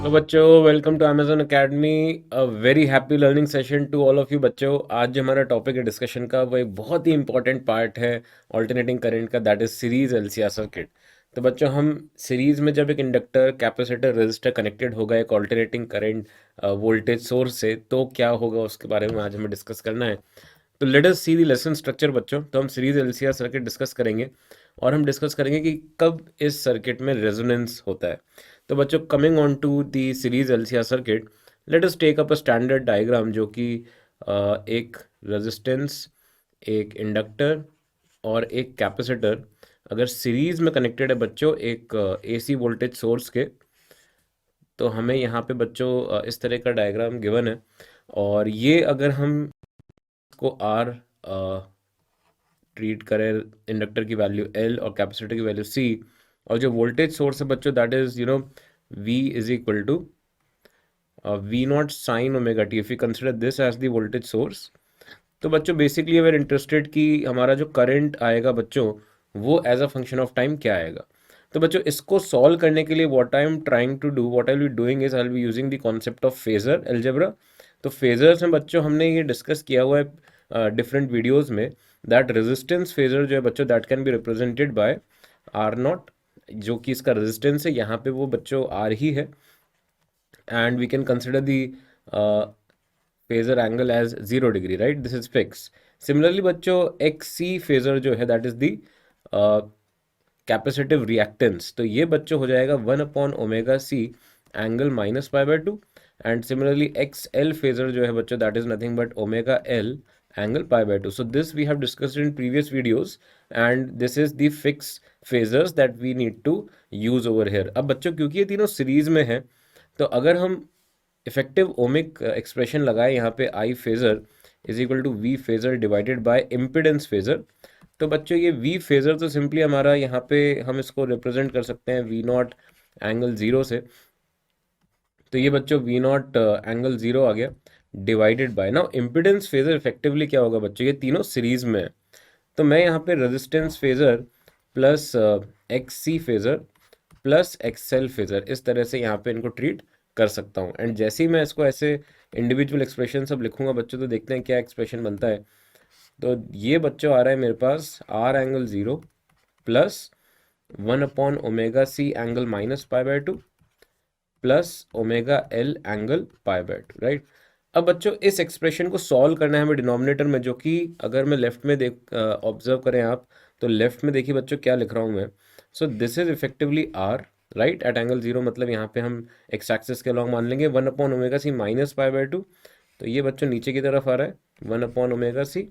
तो बच्चों, welcome to Amazon Academy। A very happy learning session to all of you बच्चों। आज जो हमारा टॉपिक है डिस्कशन का, वो एक बहुत ही इंपॉर्टेंट पार्ट है ऑल्टरनेटिंग करंट का, that is series LCR circuit. तो बच्चों, हम सीरीज में जब एक इंडक्टर, कैपेसिटर, रेजिस्टर कनेक्टेड होगा एक ऑल्टरनेटिंग करंट वोल्टेज सोर्स से, तो क्या होगा उसके बारे में आज हमें डिस्कस करना है। तो let us see the lesson structure बच्चों। तो हम सीरीज एलसीआर सर्किट डिस्कस करेंगे और हम डिस्कस करेंगे कि कब इस सर्किट में रेजोनेंस होता है। तो बच्चों, coming on to the series LCR circuit, let us take up a standard diagram जो कि एक रेजिस्टेंस, एक इंडक्टर और एक कैपेसिटर अगर सीरीज में कनेक्टेड है बच्चों एक एसी वोल्टेज सोर्स के, तो हमें यहाँ पे बच्चों इस तरह का डायग्राम गिवन है। और ये अगर हम को आर ट्रीट करें, इंडक्टर की वैल्यू एल और कैपेसिटर की वैल्यू सी, और जो वोल्टेज सोर्स है बच्चों that is V is equal to V naught sine omega t, if you consider this as the voltage source. तो बच्चों बेसिकली अगर इंटरेस्टेड कि हमारा जो करंट आएगा बच्चों, वो as a function of time क्या आएगा। तो बच्चों, इसको सॉल्व करने के लिए what I am trying to do, what I will be doing is I will be using the concept of phasor algebra. तो फेजर्स में बच्चों हमने ये डिस्कस किया हुआ है डिफरेंट वीडियोज में, दैट रेजिस्टेंस फेजर जो है बच्चों that can be represented by R naught, जो कि इसका रेजिस्टेंस है यहाँ पे वो बच्चों आर ही है। And we can consider the phasor angle as 0 degree, right? This is fixed. Similarly बच्चों, XC phasor जो है that is the capacitive reactance, तो ये बच्चों हो जाएगा 1/ωc angle -π/2। And similarly X L phasor जो है बच्चों that is nothing but omega L angle π/2। So this we have discussed in previous videos and this is the fix phasors that we need to use over here. अब बच्चों क्योंकि ये तीनों series में है, तो अगर हम इफेक्टिव ओमिक एक्सप्रेशन लगाए यहाँ पे, I phasor is equal to V phasor divided by impedance phasor. तो बच्चों ये वी फेजर तो सिंपली हमारा यहाँ पे हम इसको रिप्रेजेंट कर सकते हैं वी नॉट एंगल जीरो से। तो ये बच्चों वी नॉट एंगल जीरो आ गया, divided by now impedance phasor. Effectively क्या होगा बच्चों, ये तीनों सीरीज में है, तो मैं यहाँ पे रेजिस्टेंस फेजर प्लस एक्स सी फेजर प्लस एक्सएल फेजर इस तरह से यहाँ पे इनको ट्रीट कर सकता हूँ। एंड जैसे ही मैं इसको ऐसे इंडिविजुअल एक्सप्रेशन सब लिखूंगा बच्चों, तो देखते हैं क्या एक्सप्रेशन बनता है। तो ये बच्चों आ रहा है मेरे पास R angle zero plus 1/ωc angle -π/2 plus omega L angle π/2, right. अब बच्चों इस एक्सप्रेशन को सॉल्व करना है हमें डिनोमिनेटर में, जो कि अगर मैं लेफ्ट में देख ऑब्जर्व करें आप, तो लेफ्ट में देखिए बच्चों क्या लिख रहा हूँ मैं। So this is effectively R right at angle zero, मतलब यहाँ पे हम एक्स एक्सिस के अलॉन्ग मान लेंगे 1/ωc -π/2। तो ये बच्चों नीचे की तरफ आ रहा है 1/ωc,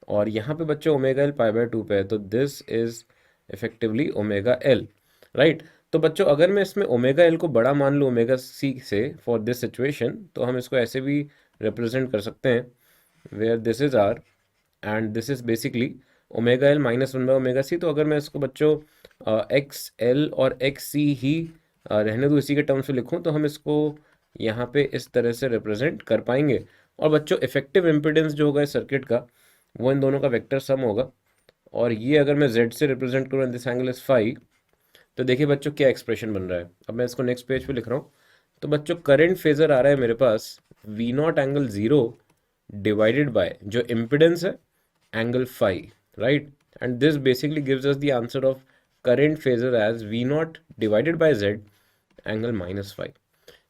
और यहाँ पे बच्चों ओमेगा एल π/2 पे है, तो this is effectively omega L, right. तो बच्चों अगर मैं इसमें ओमेगा एल को बड़ा मान लूँ ओमेगा सी से फॉर दिस सिचुएशन, तो हम इसको ऐसे भी रिप्रेजेंट कर सकते हैं where this is R and this is basically omega L -1/ωc। तो अगर मैं इसको बच्चों एक्स एल और एक्स सी ही रहने दूँ इसी के टर्म्स में लिखूँ, तो हम इसको यहाँ पे इस तरह से रिप्रेजेंट कर पाएंगे। और बच्चों इफेक्टिव इम्पिडेंस जो होगा इस सर्किट का, वो इन दोनों का वेक्टर सम होगा। और ये अगर मैं z से रिप्रेजेंट करूँ, दिस एंगल इज फाई, तो देखिए बच्चों क्या एक्सप्रेशन बन रहा है। अब मैं इसको नेक्स्ट पेज पे लिख रहा हूँ। तो बच्चों करंट फेजर आ रहा है मेरे पास V naught angle zero divided by जो इम्पिडेंस है angle phi, right. And this basically gives us the answer of current phasor as V naught divided by Z angle -5,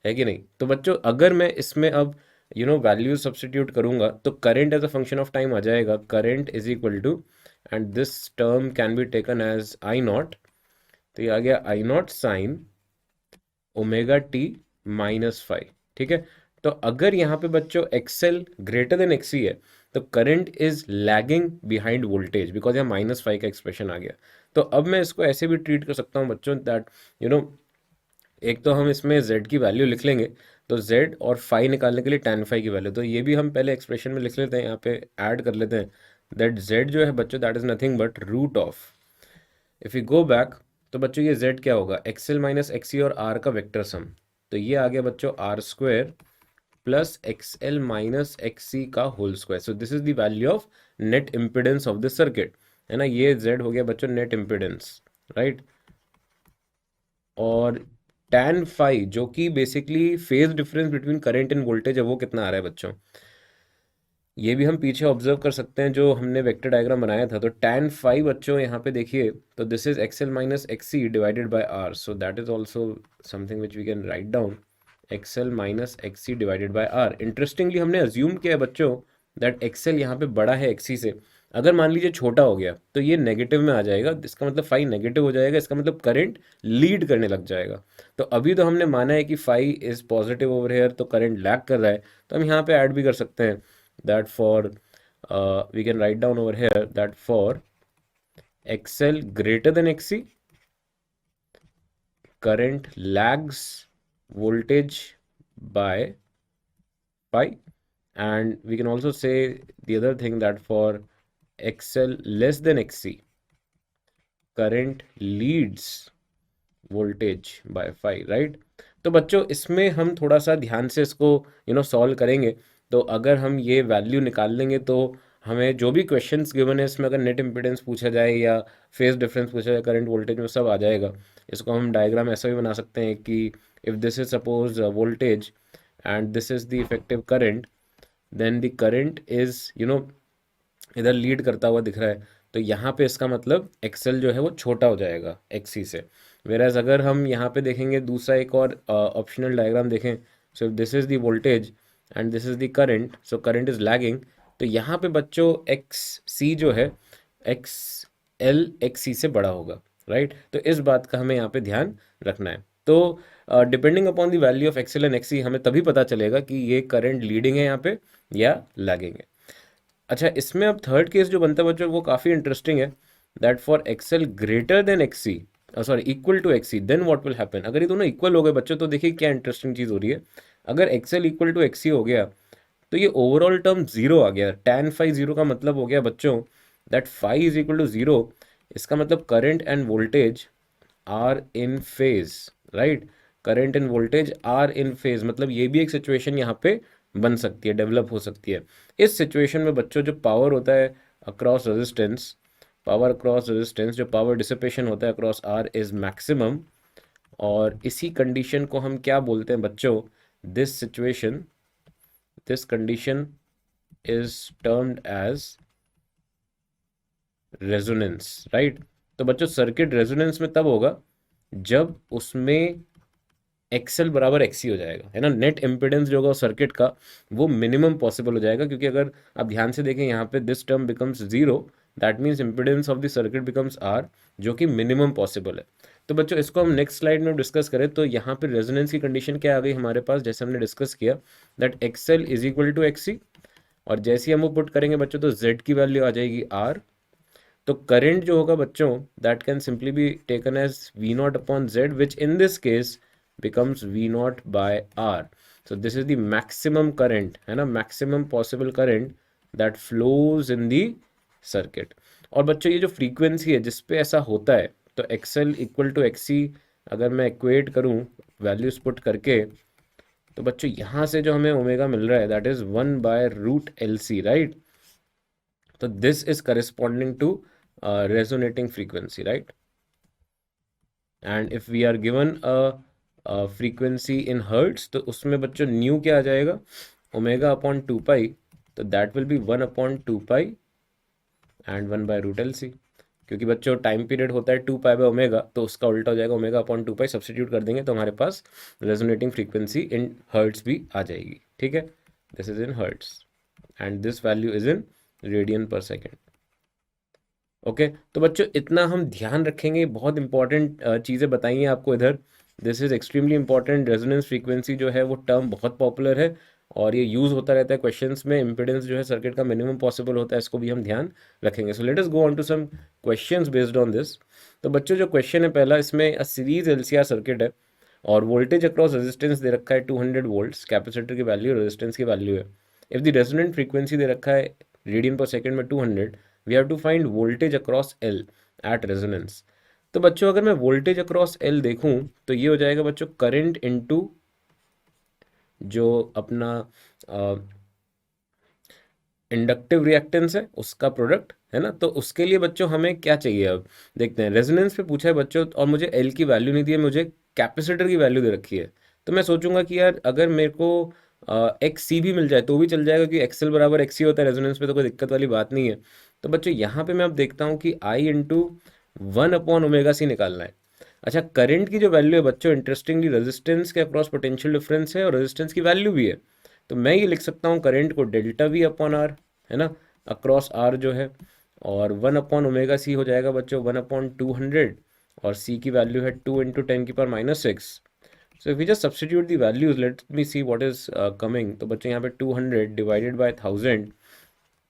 है कि नहीं। तो बच्चों अगर मैं इसमें अब वैल्यू सब्सटीट्यूट करूंगा, तो current as a function of time आ जाएगा, current is equal to, and this term can be taken as I naught, तो ये आ गया I naught sine omega T -5, ठीक है। तो अगर यहाँ पे बच्चों एक्सएल ग्रेटर देन एक्सी है, तो current is lagging behind voltage, because यहाँ -5 का एक्सप्रेशन आ गया। तो अब मैं इसको ऐसे भी ट्रीट कर सकता हूँ बच्चों दैट यू नो एक तो हम इसमें z की वैल्यू लिख लेंगे, तो z और फाई निकालने के लिए tan फाई की वैल्यू, तो ये भी हम पहले एक्सप्रेशन में लिख लेते हैं, यहाँ पे ऐड कर लेते हैं दैट z जो है बच्चों that is nothing but root of, if you go back, तो बच्चों ये z क्या होगा, एक्सएल माइनस एक्सी और r का वेक्टर सम। तो ये आ गया बच्चों R square plus XL minus XC का whole square. So this is the value of net impedance of this circuit, है ना। ये z हो गया बच्चों नेट इम्पिडेंस, राइट। और tan phi जो कि basically phase difference between current and voltage है वो कितना आ रहा है बच्चों, ये भी हम पीछे ऑब्जर्व कर सकते हैं जो हमने वेक्टर डायग्राम बनाया था। तो tan phi बच्चों यहाँ पे देखिए, तो this is XL minus XC divided by R, so that is also something which we can write down, XL minus XC divided by R। Interestingly हमने अज्यूम किया है बच्चों दैट XL यहाँ पे बड़ा है XC से। अगर मान लीजिए छोटा हो गया तो ये नेगेटिव में आ जाएगा, इसका मतलब फाई नेगेटिव हो जाएगा, इसका मतलब करंट लीड करने लग जाएगा। तो अभी तो हमने माना है कि phi is positive over here, तो करंट लैग कर रहा है, तो हम यहाँ पे ऐड भी कर सकते हैं that for we can write down over here that for XL greater than XC, current lags voltage by pi, and we can also say the other thing that for XL less than XC, current leads voltage by phi, right? तो बच्चों इसमें हम थोड़ा सा ध्यान से इसको solve करेंगे। तो अगर हम ये वैल्यू निकाल लेंगे तो हमें जो भी क्वेश्चंस गिवन है इसमें अगर नेट इम्पीडेंस पूछा जाए या फेज डिफरेंस पूछा जाए, करंट वोल्टेज में सब आ जाएगा। इसको हम डायग्राम ऐसा भी बना सकते हैं कि if this is suppose voltage and this is the effective current, then the current is इधर लीड करता हुआ दिख रहा है, तो यहाँ पे इसका मतलब एक्सेल जो है वो छोटा हो जाएगा एक्सी से। वेराज अगर हम यहाँ पे देखेंगे दूसरा एक और ऑप्शनल डायग्राम देखें, so if this is the voltage and this is the current, so current is lagging, तो यहाँ पे बच्चों एक्स सी जो है एक्स एल एक्स सी से बड़ा होगा, राइट? तो इस बात का हमें यहाँ पे ध्यान रखना है। तो depending upon the value of XL and XC हमें तभी पता चलेगा कि ये करंट लीडिंग है यहाँ पे या लैगिंग है। अच्छा, इसमें अब थर्ड केस जो बनता है बच्चों वो काफ़ी इंटरेस्टिंग है, that for XL greater than XC, sorry equal to XC, then what will happen. अगर ये दोनों इक्वल हो गए बच्चों तो देखिए क्या इंटरेस्टिंग चीज़ हो रही है। अगर एक्सएल इक्वल टू एक्सी हो गया तो ये ओवरऑल टर्म जीरो आ गया। tan फाई जीरो का मतलब हो गया बच्चों that phi is equal to zero, इसका मतलब current and voltage are in phase, right? Current and voltage are in phase, मतलब ये भी एक सिचुएशन यहाँ पे बन सकती है, डेवलप हो सकती है। इस सिचुएशन में बच्चों जो पावर होता है across resistance, power across resistance, जो पावर डिसिपेशन होता है अक्रॉस आर इज मैक्सिमम, और इसी कंडीशन को हम क्या बोलते हैं बच्चों, this situation, this condition is termed as resonance, right? तो बच्चों सर्किट रेजोनेंस में तब होगा जब उसमें एक्सएल बराबर एक्सी हो जाएगा, है ना। नेट इम्पिडेंस जो होगा सर्किट का वो मिनिमम पॉसिबल हो जाएगा, क्योंकि अगर आप ध्यान से देखें यहाँ पे this term becomes zero, that means impedance of the circuit becomes R, जो कि मिनिमम पॉसिबल है। तो बच्चों इसको हम नेक्स्ट स्लाइड में डिस्कस करें तो यहाँ पे रेजोनेंस की कंडीशन क्या आ गई हमारे पास, जैसे हमने डिस्कस किया that XL is equal to XC, और जैसे ही हम वो पुट करेंगे बच्चों तो जेड की वैल्यू आ जाएगी आर। तो करंट जो होगा बच्चों that can simply be taken as V naught upon Z, which in this case becomes V naught by R. So this is the maximum current, है ना, maximum possible current that flows in the circuit। और बच्चों ये जो frequency है जिस पे ऐसा होता है, तो XL इक्वल टू XC अगर मैं इक्वेट करूँ वैल्यूज पुट करके, तो बच्चों यहाँ से जो हमें ओमेगा मिल रहा है दैट इज 1/√LC, राइट? तो this is corresponding to resonating frequency, right? And if we are given a frequency in hertz, तो उसमें बच्चों न्यू क्या आ जाएगा, ओमेगा अपॉन 2 पाई, तो that will be 1/2 pi and 1/√LC। क्योंकि बच्चों टाइम पीरियड होता है 2 पाई/ओमेगा, तो उसका उल्टा हो जाएगा, ओमेगा अपॉन 2 पाई सब्सटीट्यूट कर देंगे तो हमारे पास रेजोनेटिंग फ्रीक्वेंसी इन हर्ट्स भी आ जाएगी, ठीक है। This is in hertz and this value is in radian per second. Okay, तो बच्चों इतना हम ध्यान रखेंगे, बहुत इंपॉर्टेंट चीज़ें बताइए आपको इधर। This is extremely important. Resonance frequency जो है वो टर्म बहुत पॉपुलर है और ये यूज़ होता रहता है क्वेश्चंस में। इम्पिडेंस जो है सर्किट का मिनिमम पॉसिबल होता है, इसको भी हम ध्यान रखेंगे। So let us go on to some questions based on this. तो बच्चों जो क्वेश्चन है पहला, इसमें अ सीरीज एलसीआर सर्किट है और वोल्टेज अक्रॉस रेजिस्टेंस दे रखा है 200 वोल्ट्स, कैपेसिटर की वैल्यू रेजिस्टेंस की वैल्यू है। इफ द रेजोनेंट फ्रीक्वेंसी दे रखा है रेडियन पर सेकेंड में 200, we have to find voltage across L at resonance. तो बच्चों अगर मैं वोल्टेज अक्रॉस एल देखूं तो ये हो जाएगा बच्चों करंट इनटू जो अपना इंडक्टिव रिएक्टेंस है उसका प्रोडक्ट, है ना। तो उसके लिए बच्चों हमें क्या चाहिए, अब देखते हैं। रेजोनेंस पे पूछा है बच्चों और मुझे एल की वैल्यू नहीं दी है, मुझे कैपेसिटर की वैल्यू दे रखी है, तो मैं सोचूंगा कि यार अगर मेरे को एक्स सी भी मिल जाए तो भी चल जाएगा, क्योंकि एक्सएल बराबर एक्स सी होता है रेजोनेंस पे, तो कोई दिक्कत वाली बात नहीं है। तो बच्चों यहाँ पे मैं अब देखता हूँ कि आई इंटू 1/ओमेगा सी निकालना है। अच्छा, करंट की जो वैल्यू है बच्चों, इंटरेस्टिंगली रेजिस्टेंस के अक्रॉस पोटेंशियल डिफरेंस है और रेजिस्टेंस की वैल्यू भी है। तो मैं ये लिख सकता हूँ करंट को डेल्टा वी अपॉन आर, है ना, अक्रॉस आर जो है, और 1/ओमेगा सी हो जाएगा बच्चों 1/200, और सी की वैल्यू है 2 × 10⁻⁶। So if you just substitute the values, let me see what is coming. तो बच्चों यहाँ पे 200 divided by 1000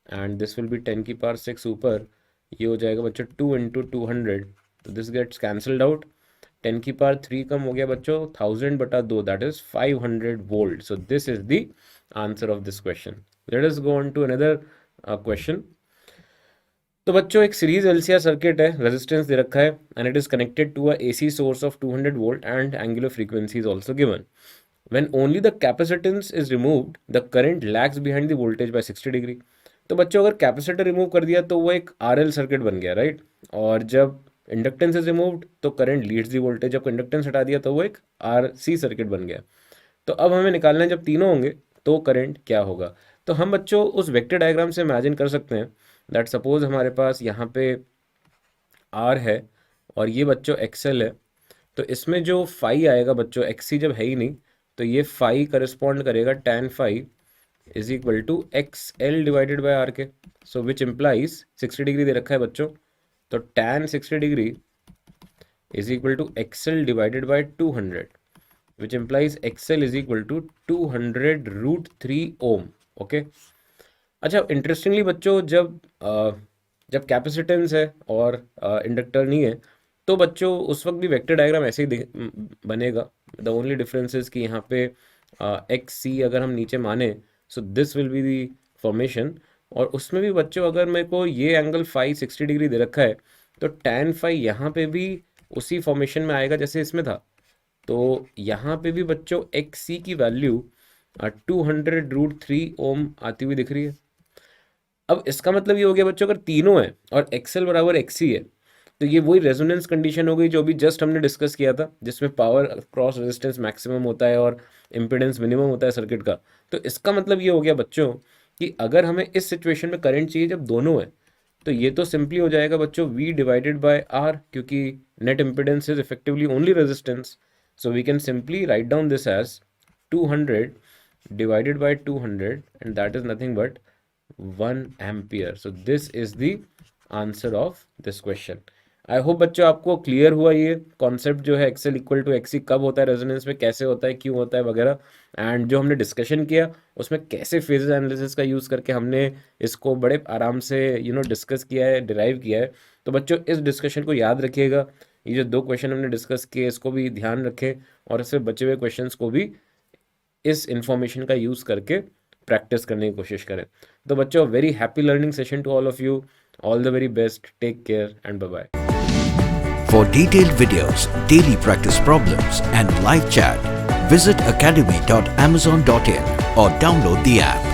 and this will be 10⁻⁶, ऊपर ये हो जाएगा बच्चों 2 × 200, तो दिस गेट्स कैंसल्ड आउट। 10⁻³ कम हो गया बच्चों, 1000/2, that is 500 volt. So this is the answer of this question. Let us go on to another question. तो बच्चों एक सीरीज एलसीआर सर्किट है, रेजिस्टेंस दे रखा है and it is connected to a AC source of 200 volt and angular frequency is also given. When only the capacitance is removed, the current lags behind the voltage by 60 degree. तो बच्चों अगर capacitor remove कर दिया तो वो एक RL circuit बन गया, राइट। और जब इंडक्टेंस इज रिमूव्ड तो करंट लीड्स दी वोल्टेज, जब इंडक्टेंस हटा दिया तो वो एक आरसी सर्किट बन गया। तो अब हमें निकालना है जब तीनों होंगे तो करंट क्या होगा। तो हम बच्चों उस वेक्टर डायग्राम से इमेजिन कर सकते हैं दैट सपोज हमारे पास यहाँ पे आर है और ये बच्चों एक्सएल है। तो इसमें जो फाई आएगा बच्चों, एक्सी जब है ही नहीं, तो ये फाई करस्पॉन्ड करेगा tan phi is equal to X L divided by R के। सो विच इम्प्लाइज 60 डिग्री दे रखा है बच्चों, तो tan 60 degree is equal to XL divided by 200, which implies XL is equal to 200√3 ohm. Okay. अच्छा, interestingly बच्चों जब capacitance है और इंडक्टर नहीं है, तो बच्चों उस वक्त भी वेक्टर डायग्राम ऐसे ही बनेगा। द ओनली डिफरेंस इज कि यहाँ पे एक्स सी अगर हम नीचे माने, so this will be the formation. और उसमें भी बच्चों अगर मेरे को ये एंगल फाई 60 डिग्री दे रखा है, तो tan फाई यहाँ पे भी उसी फॉर्मेशन में आएगा जैसे इसमें था। तो यहाँ पे भी बच्चों एक्स सी की वैल्यू 200√3 ओम आती हुई दिख रही है। अब इसका मतलब ये हो गया बच्चों, अगर तीनों है और एक्सएल बराबर एक्सी है, तो ये वही रेजोनेंस कंडीशन हो गई जो अभी जस्ट हमने डिस्कस किया था, जिसमें पावर क्रॉस रेजिस्टेंस मैक्सिमम होता है और इम्पीडेंस मिनिमम होता है सर्किट का। तो इसका मतलब ये हो गया बच्चों कि अगर हमें इस सिचुएशन में करंट चाहिए जब दोनों है, तो ये तो सिंपली हो जाएगा बच्चों V डिवाइडेड बाय R, क्योंकि net impedance is effectively only resistance. So we can simply write down this as 200 divided by 200 and that is nothing but 1 ampere. So this is the answer of this question. I hope बच्चों आपको clear हुआ ये concept जो है XL equal to XC कब होता है resonance में, कैसे होता है, क्यों होता है वगैरह, एंड जो हमने डिस्कशन किया उसमें कैसे फेजेस एनालिसिस का यूज़ करके हमने इसको बड़े आराम से डिस्कस किया है, डिराइव किया है। तो बच्चों इस डिस्कशन को याद रखिएगा, ये जो 2 क्वेश्चन हमने डिस्कस किए इसको भी ध्यान रखें और इससे बचे हुए क्वेश्चंस को भी इस इंफॉर्मेशन का यूज़ करके प्रैक्टिस करने की कोशिश करें। तो बच्चों very happy learning session to all of you, all the very best, take care and bye bye. For detailed videos, daily practice problems and live chat, visit academy.amazon.in or download the app.